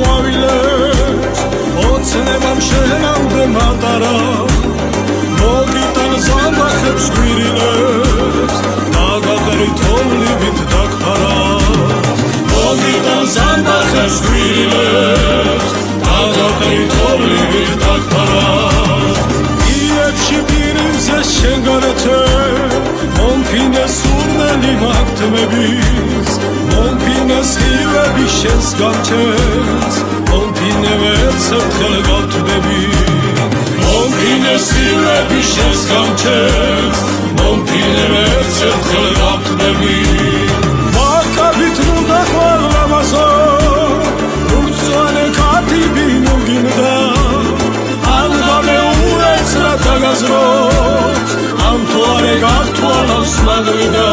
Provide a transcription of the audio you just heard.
ყვავილებს ოცნებამ შენამდე მატარა მოგიტან ზამბახებს გვირილებს დაგაყრი თოვლივით დაგფარა მოგიტან ზამბახებს გვირილებს დაგაყრი თოვლივით დაგფარა იებში პირიმზე შენ გარეთე მომფინეს სურნელი მაგთმების მომფინეს ხილები შენს გამჩენს მომფინე ვერც ერთხელ გავთბები მომფინეს ხილები შენს გამჩენს მომფინე ვერც ერთხელ გავთბები მაკაბით ნუ დახვალ ლამაზო რუცვანე ქათიბი ნუ გინდა ალბამე უეცრად დაგაზროთ ამ თوارე გართვალავს მაგრიდა